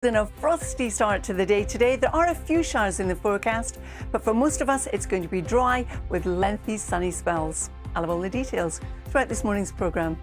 In a frosty start to the day today, there are a few showers in the forecast, but for most of us it's going to be dry with lengthy sunny spells. I'll have all the details throughout this morning's programme.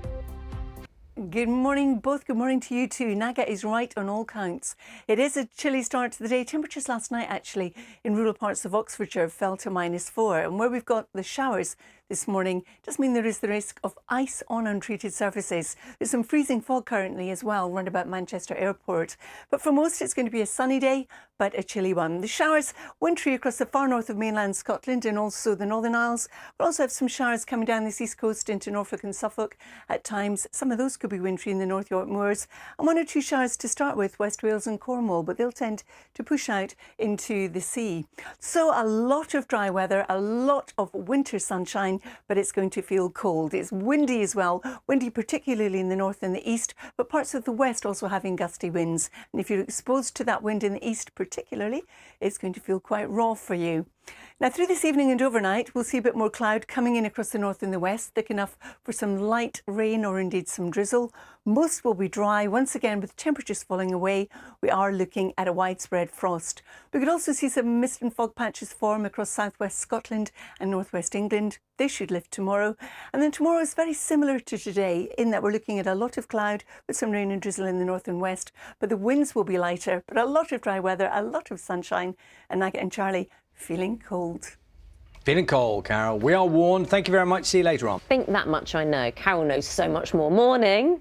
Good morning, both. Good morning to you too. Naga is right on all counts. It is a chilly start to the day. Temperatures last night actually in rural parts of Oxfordshire fell to -4, and where we've got the showers this morning does mean there is the risk of ice on untreated surfaces. There's some freezing fog currently as well round about Manchester Airport, but for most it's going to be a sunny day but a chilly one. The showers wintry across the far north of mainland Scotland and also the Northern Isles. We'll also have some showers coming down this east coast into Norfolk and Suffolk at times. Some of those could be wintry in the North York Moors, and one or two showers to start with West Wales and Cornwall, but they'll tend to push out into the sea. So a lot of dry weather, a lot of winter sunshine, but it's going to feel cold. It's windy as well, windy particularly in the north and the east, but parts of the west also having gusty winds. And if you're exposed to that wind in the east particularly, it's going to feel quite raw for you. Now through this evening and overnight, we'll see a bit more cloud coming in across the north and the west, thick enough for some light rain or indeed some drizzle. Most will be dry. Once again, with temperatures falling away, we are looking at a widespread frost. We could also see some mist and fog patches form across southwest Scotland and northwest England. They should lift tomorrow. And then tomorrow is very similar to today in that we're looking at a lot of cloud with some rain and drizzle in the north and west, but the winds will be lighter, but a lot of dry weather, a lot of sunshine, and Nugget and Charlie feeling cold. Feeling cold, Carol. We are warned. Thank you very much. See you later on. Think that much I know. Carol knows so much more. Morning.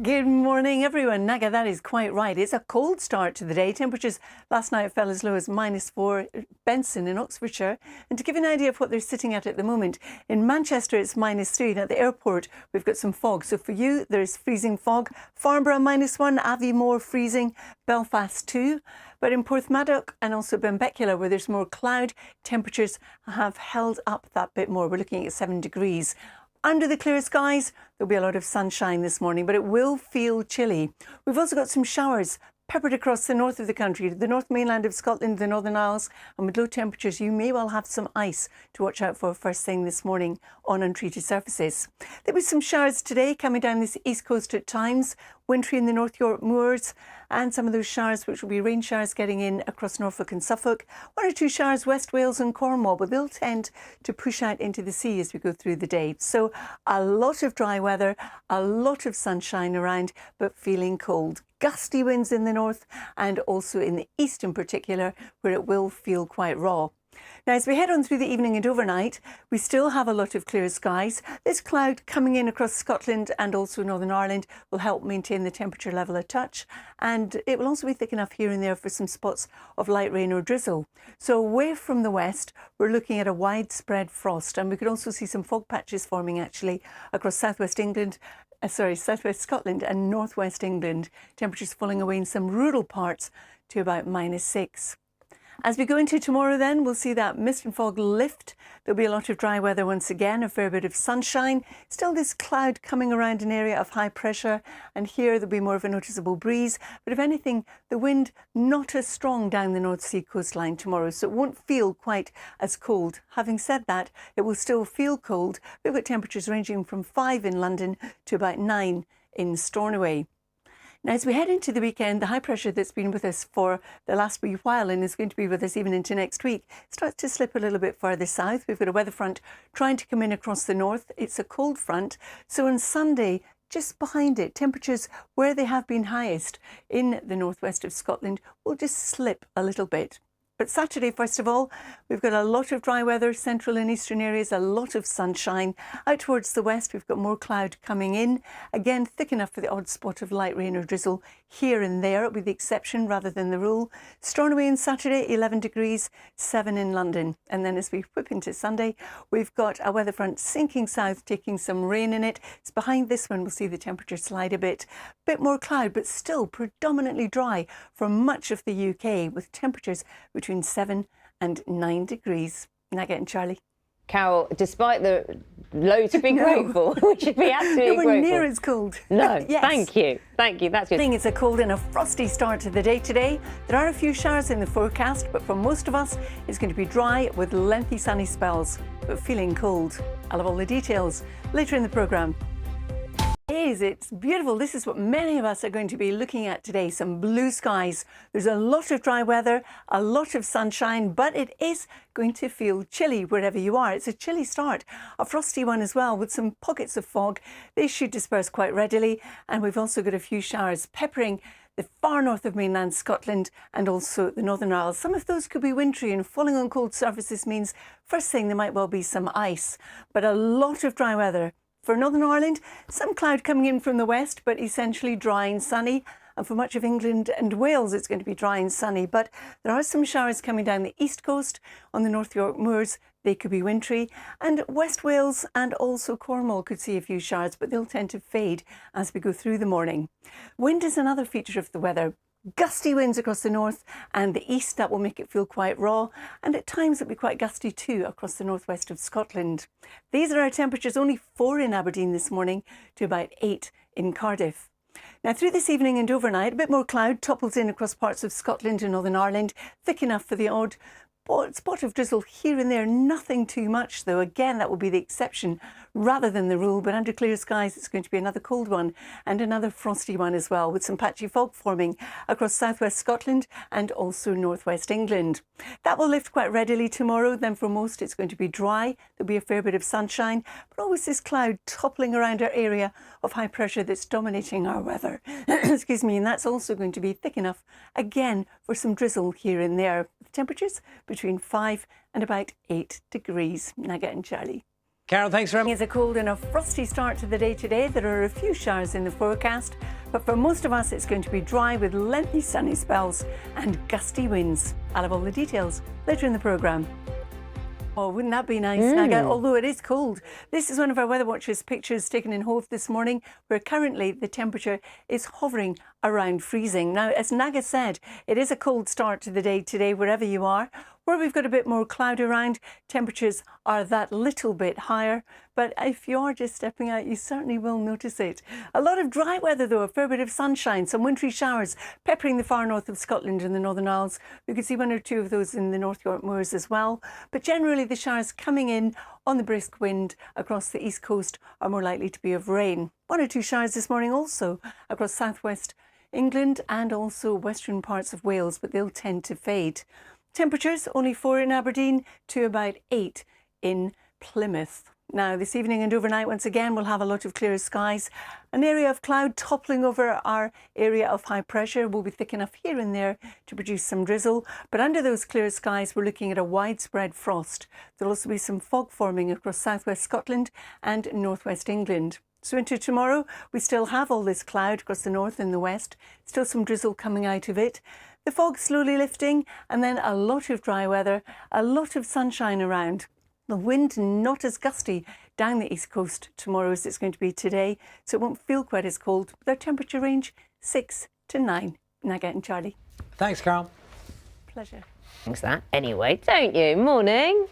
Good morning, everyone. Naga, that is quite right. It's a cold start to the day. Temperatures last night fell as low as -4 Benson in Oxfordshire. And to give you an idea of what they're sitting at the moment, in Manchester it's -3. And at the airport we've got some fog. So for you there's freezing fog. Farnborough -1, Aviemore freezing, Belfast 2. But in Porthmadog and also Benbecula, where there's more cloud, temperatures have held up that bit more. We're looking at 7 degrees. Under the clear skies, there'll be a lot of sunshine this morning, but it will feel chilly. We've also got some showers peppered across the north of the country, the north mainland of Scotland, the Northern Isles, and with low temperatures you may well have some ice to watch out for first thing this morning on untreated surfaces. There'll be some showers today coming down this east coast at times, wintry in the North York Moors, and some of those showers which will be rain showers getting in across Norfolk and Suffolk. One or two showers West Wales and Cornwall, but they'll tend to push out into the sea as we go through the day. So a lot of dry weather, a lot of sunshine around, but feeling cold. Gusty winds in the north and also in the east in particular, where it will feel quite raw. Now, as we head on through the evening and overnight, we still have a lot of clear skies. This cloud coming in across Scotland and also Northern Ireland will help maintain the temperature level a touch, and it will also be thick enough here and there for some spots of light rain or drizzle. So away from the west, we're looking at a widespread frost, and we could also see some fog patches forming actually across southwest Scotland and northwest England. Temperatures falling away in some rural parts to about -6. As we go into tomorrow then, we'll see that mist and fog lift. There'll be a lot of dry weather once again, a fair bit of sunshine. Still this cloud coming around an area of high pressure, and here there'll be more of a noticeable breeze. But if anything, the wind not as strong down the North Sea coastline tomorrow, so it won't feel quite as cold. Having said that, it will still feel cold. We've got temperatures ranging from 5 in London to about 9 in Stornoway. Now, as we head into the weekend, the high pressure that's been with us for the last wee while and is going to be with us even into next week starts to slip a little bit further south. We've got a weather front trying to come in across the north. It's a cold front. So on Sunday, just behind it, temperatures where they have been highest in the northwest of Scotland will just slip a little bit. But Saturday, first of all, we've got a lot of dry weather, central and eastern areas, a lot of sunshine. Out towards the west, we've got more cloud coming in. Again, thick enough for the odd spot of light rain or drizzle here and there, with the exception rather than the rule. Stornoway on Saturday, 11 degrees, 7 in London. And then as we whip into Sunday, we've got a weather front sinking south, taking some rain in it. It's behind this one, we'll see the temperature slide a bit. Bit more cloud, but still predominantly dry for much of the UK, with temperatures between 7 and 9 degrees. Nugget and Charlie. Carol, despite the low to be grateful, we should be absolutely Nowhere grateful. near as cold. No, Yes. thank you. Thank you. That's good. It's a cold and a frosty start to the day today. There are a few showers in the forecast, but for most of us, it's going to be dry with lengthy sunny spells, but feeling cold. I'll have all the details later in the programme. skies. It's beautiful. This is what many of us are going to be looking at today, some blue skies. There's a lot of dry weather, a lot of sunshine, but it is going to feel chilly wherever you are. It's a chilly start, a frosty one as well, with some pockets of fog. They should disperse quite readily, and we've also got a few showers peppering the far north of mainland Scotland and also the Northern Isles. Some of those could be wintry, and falling on cold surfaces means first thing there might well be some ice, but a lot of dry weather. For Northern Ireland, some cloud coming in from the west, but essentially dry and sunny. And for much of England and Wales, it's going to be dry and sunny. But there are some showers coming down the east coast on the North York Moors. They could be wintry. And West Wales and also Cornwall could see a few showers, but they'll tend to fade as we go through the morning. Wind is another feature of the weather. Gusty winds across the north and the east, that will make it feel quite raw, and at times it'll be quite gusty too across the northwest of Scotland. These are our temperatures, only 4 in Aberdeen this morning to about 8 in Cardiff. Now through this evening and overnight, a bit more cloud topples in across parts of Scotland and Northern Ireland, thick enough for the odd spot of drizzle here and there, nothing too much though. Again, that will be the exception rather than the rule, but under clear skies it's going to be another cold one and another frosty one as well, with some patchy fog forming across southwest Scotland and also northwest England. That will lift quite readily tomorrow. Then for most it's going to be dry. There'll be a fair bit of sunshine, but always this cloud toppling around our area of high pressure that's dominating our weather. Excuse me, and that's also going to be thick enough again for some drizzle here and there. Temperatures between 5 and about 8 degrees. Naga and Charlie. Carol, thanks very much. It's a cold and a frosty start to the day today. There are a few showers in the forecast, but for most of us it's going to be dry with lengthy sunny spells and gusty winds. I'll have all the details later in the programme. Oh, wouldn't that be nice, Naga? Although it is cold. This is one of our Weather Watchers pictures taken in Hove this morning, where currently the temperature is hovering around freezing. Now, as Naga said, it is a cold start to the day today, wherever you are. Where we've got a bit more cloud around, temperatures are that little bit higher. But if you are just stepping out, you certainly will notice it. A lot of dry weather, though, a fair bit of sunshine, some wintry showers peppering the far north of Scotland and the Northern Isles. We could see 1 or 2 of those in the North York Moors as well. But generally, the showers coming in on the brisk wind across the east coast are more likely to be of rain. 1 or 2 showers this morning also across southwest England and also western parts of Wales, but they'll tend to fade. Temperatures only 4 in Aberdeen to about 8 in Plymouth. Now, this evening and overnight, once again, we'll have a lot of clear skies. An area of cloud toppling over our area of high pressure will be thick enough here and there to produce some drizzle. But under those clear skies, we're looking at a widespread frost. There'll also be some fog forming across southwest Scotland and northwest England. So into tomorrow, we still have all this cloud across the north and the west, still some drizzle coming out of it. The fog slowly lifting, and then a lot of dry weather, a lot of sunshine around. The wind not as gusty down the east coast tomorrow as it's going to be today, so it won't feel quite as cold. With our temperature range 6 to 9. Naga and Charlie. Thanks, Carol. Pleasure. Thanks that anyway, don't you? Morning.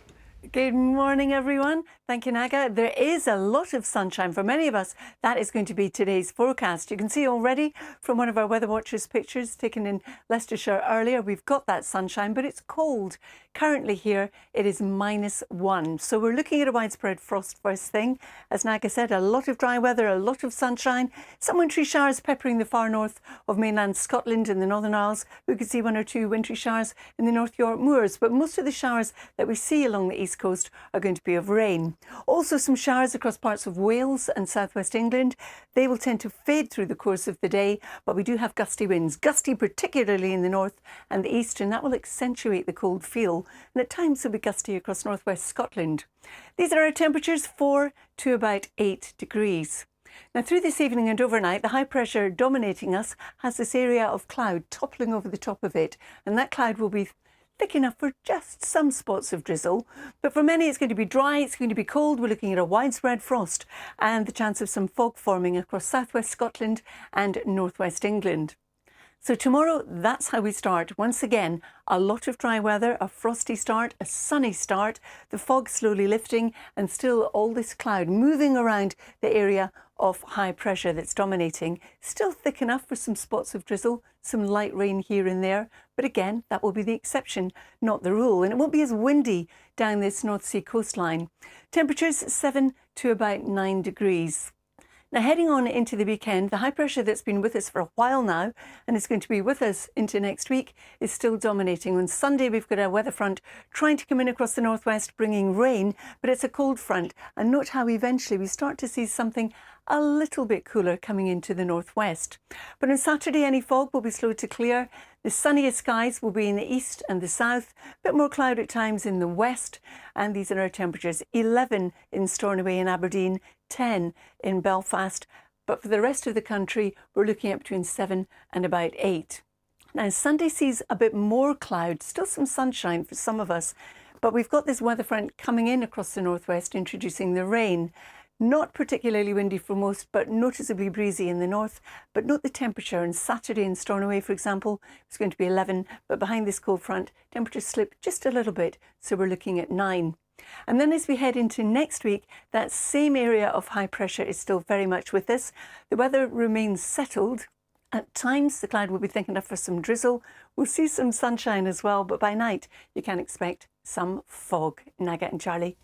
Good morning, everyone. Thank you, Naga. There is a lot of sunshine for many of us. That is going to be today's forecast. You can see already from one of our Weather Watchers pictures taken in Leicestershire earlier, we've got that sunshine, but it's cold. Currently here, it is -1. So we're looking at a widespread frost first thing. As Naga said, a lot of dry weather, a lot of sunshine, some wintry showers peppering the far north of mainland Scotland and the Northern Isles. We could see 1 or 2 wintry showers in the North York Moors, but most of the showers that we see along the east coast are going to be of rain. Also some showers across parts of Wales and southwest England. They will tend to fade through the course of the day, but we do have gusty winds, gusty particularly in the north and the east, and that will accentuate the cold feel, and at times will be gusty across northwest Scotland. These are our temperatures, 4 to about 8 degrees. Now through this evening and overnight, the high pressure dominating us has this area of cloud toppling over the top of it, and that cloud will be thick enough for just some spots of drizzle, but for many it's going to be dry, it's going to be cold. We're looking at a widespread frost and the chance of some fog forming across southwest Scotland and northwest England. So tomorrow, that's how we start. Once again, a lot of dry weather, a frosty start, a sunny start, the fog slowly lifting, and still all this cloud moving around the area of high pressure that's dominating. Still thick enough for some spots of drizzle, some light rain here and there. But again, that will be the exception, not the rule. And it won't be as windy down this North Sea coastline. Temperatures 7 to about 9 degrees. Now, heading on into the weekend, the high pressure that's been with us for a while now and is going to be with us into next week is still dominating. On Sunday, we've got a weather front trying to come in across the northwest, bringing rain, but it's a cold front. And note how eventually we start to see something a little bit cooler coming into the northwest. But on Saturday, any fog will be slow to clear. The sunniest skies will be in the east and the south, a bit more cloud at times in the west. And these are our temperatures: 11 in Stornoway and Aberdeen, 10 in Belfast. But for the rest of the country, we're looking at between 7 and about 8. Now, Sunday sees a bit more cloud, still some sunshine for some of us, but we've got this weather front coming in across the northwest, introducing the rain. Not particularly windy for most, but noticeably breezy in the north. But note the temperature. On Saturday in Stornoway, for example, it's going to be 11, but behind this cold front, temperatures slip just a little bit, so we're looking at 9. And then as we head into next week, that same area of high pressure is still very much with us. The weather remains settled. At times, the cloud will be thick enough for some drizzle. We'll see some sunshine as well, but by night, you can expect some fog. Naga and Charlie.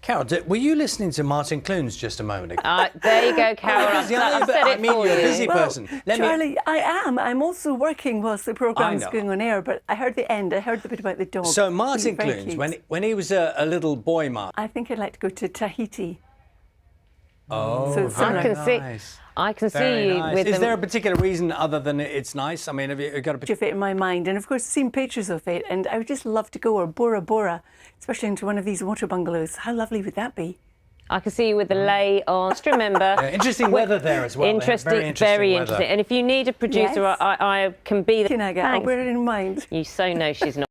Carol, were you listening to Martin Clunes just a moment ago? There you go, Carol. I've said it for you're a you. busy person. Charlie, I am. I'm also working whilst the programme's know. going on air, but I heard the end. I heard the bit about the dog. So Martin Very Clunes, cute. when he was a little boy, Mark. I think I'd like to go to Tahiti. Oh, So it's very similar. nice. I can see Very you nice. with Is them. there a particular reason other than it's nice? I mean, have you got a Of it in my mind, and of course seen pictures of it, and I would just love to go, or Bora Bora, especially into one of these water bungalows. How lovely would that be? I can see you with the lay on. Just remember. interesting weather there as well. They have Interesting, very interesting weather. And if you need a producer, Yes. I can be the. Naga, I'll Thanks. bear it in mind. You so know she's not.